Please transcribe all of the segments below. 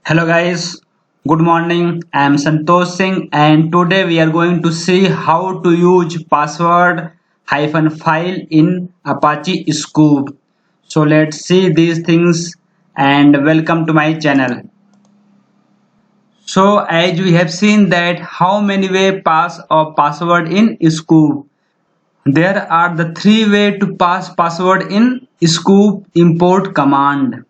Hello guys, good morning. I am Santosh Singh and today we are going to see how to use password hyphen file in Apache Scoop. So let's see these things and welcome to my channel. So as we have seen that how many way pass a password in Scoop. There are the three way to pass password in Scoop import command.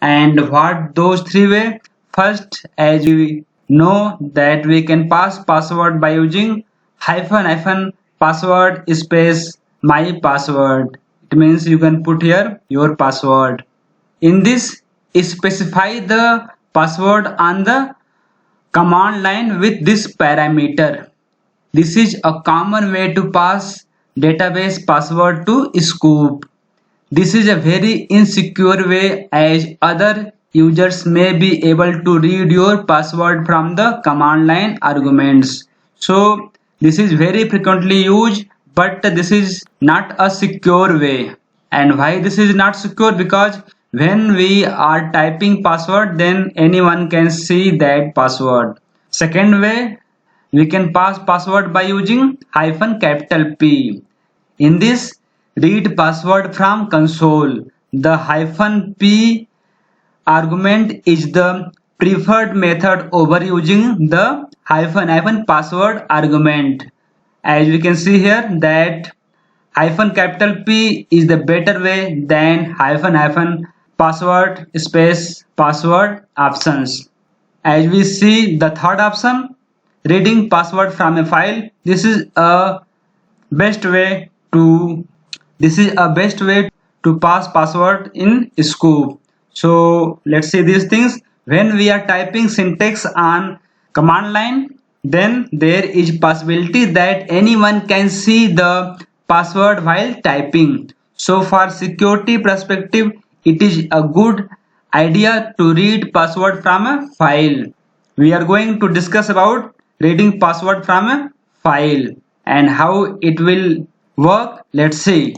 And what those three way? First, as we know that we can pass password by using hyphen password space my password. It means you can put here your password. In this, specify the password on the command line with this parameter. This is a common way to pass database password to Scoop. This is a very insecure way as other users may be able to read your password from the command line arguments. So this is very frequently used, but this is not a secure way. And why this is not secure? Because when we are typing password, then anyone can see that password. Second way, we can pass password by using hyphen capital P. In this, read password from console. The hyphen P argument is the preferred method over using the hyphen password argument. As we can see here that hyphen capital P is the better way than hyphen password space password options. As we see the third option, reading password from a file. This is a best way to pass password in Scoop. So let's see these things. When we are typing syntax on command line, then there is possibility that anyone can see the password while typing. So for security perspective, it is a good idea to read password from a file. We are going to discuss about reading password from a file and how it will work. Let's see.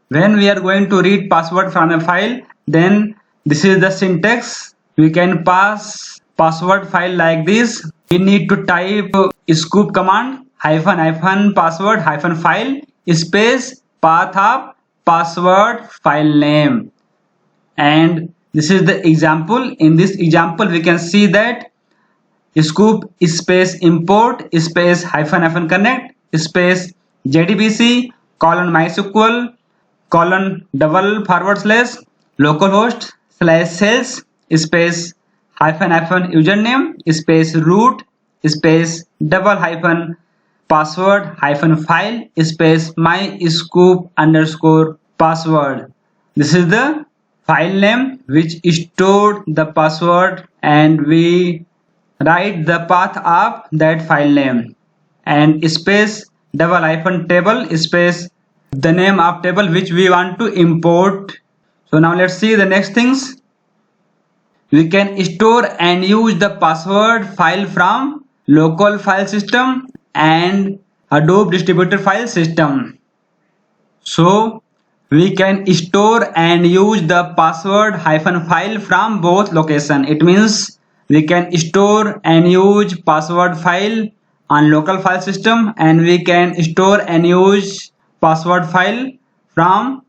When we are going to read password from a file, then this is the syntax. We can pass password file like this. We need to type scoop command hyphen password hyphen file space path of password file name. And this is the example. In this example, we can see that scoop space import space hyphen connect space jdbc :mysql :/ localhost /sales space hyphen username space root space password file space my scoop underscore password. This is the file name which stored the password, and we write the path of that file name and space table space the name of table which we want to import. So now let's see the next things. We can store and use the password file from local file system and Hadoop distributed file system. So we can store and use the password file from both location. It means we can store and use password file on local file system, and we can store and use password file from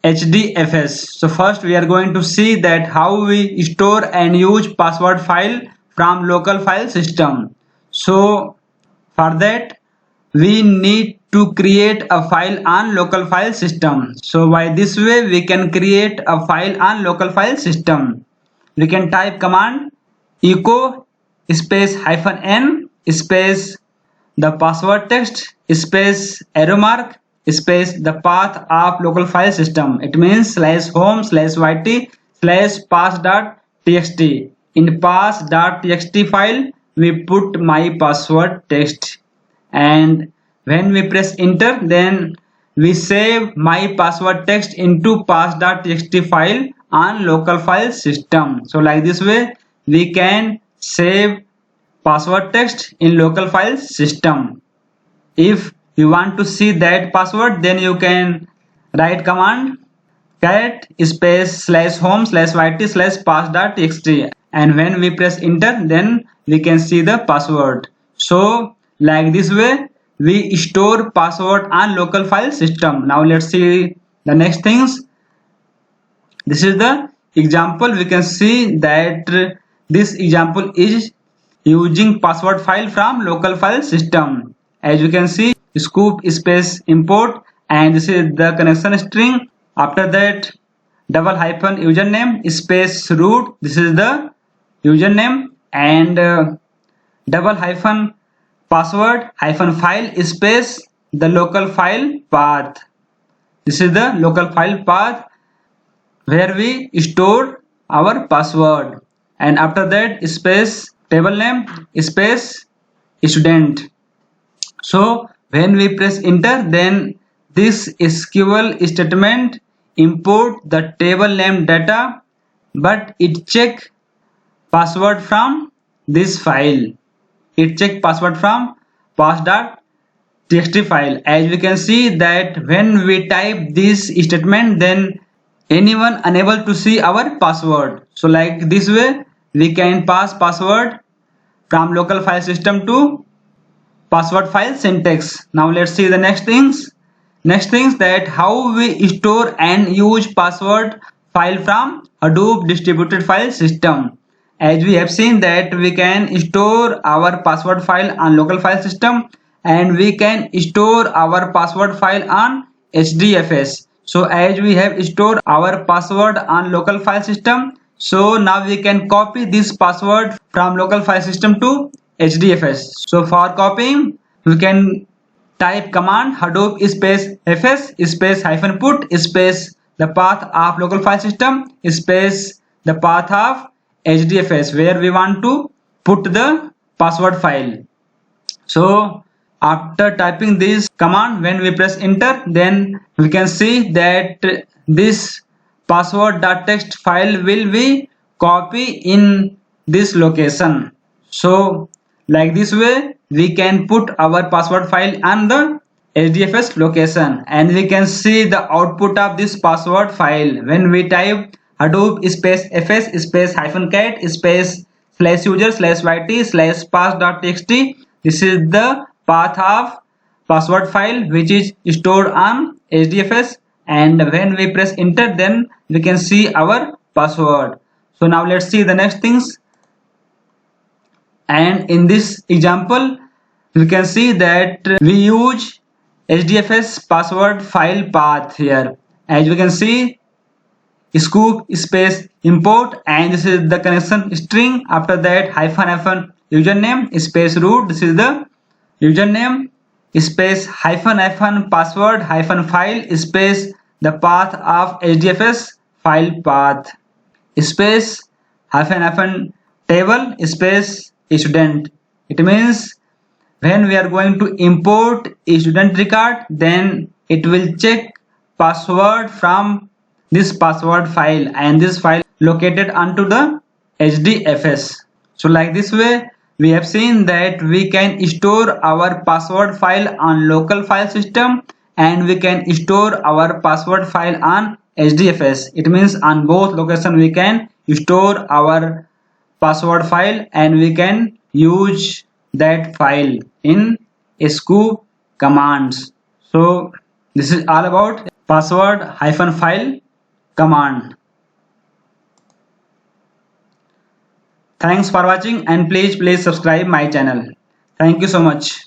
HDFS. So first we are going to see that how we store and use password file from local file system. So for that we need to create a file on local file system. So by this way we can create a file on local file system. We can type command echo space -n space the password text space arrow mark space the path of local file system. It means /home/yt/ pass.txt. In pass.txt file we put my password text, and when we press enter then we save my password text into pass.txt file on local file system. So like this way we can save password text in local file system. If you want to see that password, then you can write command cat space /home/yt/pass.txt and when we press enter, then we can see the password. So like this way we store password on local file system. Now let's see the next things. This is the example. We can see that this example is using password file from local file system. As you can see, scoop space import, and this is the connection string. After that, double hyphen username space root. This is the username, and double hyphen password hyphen file space the local file path. This is the local file path where we store our password, and after that space table name space student. So when we press enter, then this SQL statement import the table name data, but it check password from this file. It check password from pass.txt file. As we can see that when we type this statement, then anyone unable to see our password. So like this way we can pass password from local file system to password file syntax. Now let's see the next things. Next things that how we store and use password file from Hadoop distributed file system. As we have seen that we can store our password file on local file system, and we can store our password file on HDFS. So as we have stored our password on local file system, so now we can copy this password from local file system to HDFS. So for copying, we can type command hadoop space fs space hyphen put space the path of local file system space the path of HDFS where we want to put the password file. So after typing this command, when we press enter, then we can see that this password.txt file will be copied in this location. So like this way we can put our password file on the HDFS location, and we can see the output of this password file when we type hadoop space fs space hyphen cat space slash user slash yt slash pass.txt. This is the path of password file which is stored on HDFS, and when we press enter, then we can see our password. So now let's see the next things. And in this example we can see that we use HDFS password file path here. As we can see, scoop space import, and this is the connection string. After that hyphen username space root. This is the username space hyphen password hyphen file space the path of HDFS file path space hyphen table space student. It means when we are going to import a student record, then it will check password from this password file, and this file located onto the HDFS. So like this way we have seen that we can store our password file on local file system, and we can store our password file on HDFS. It means on both locations we can store our password file, and we can use that file in scoop commands. So this is all about password hyphen file command. Thanks for watching, and please subscribe my channel. Thank you so much.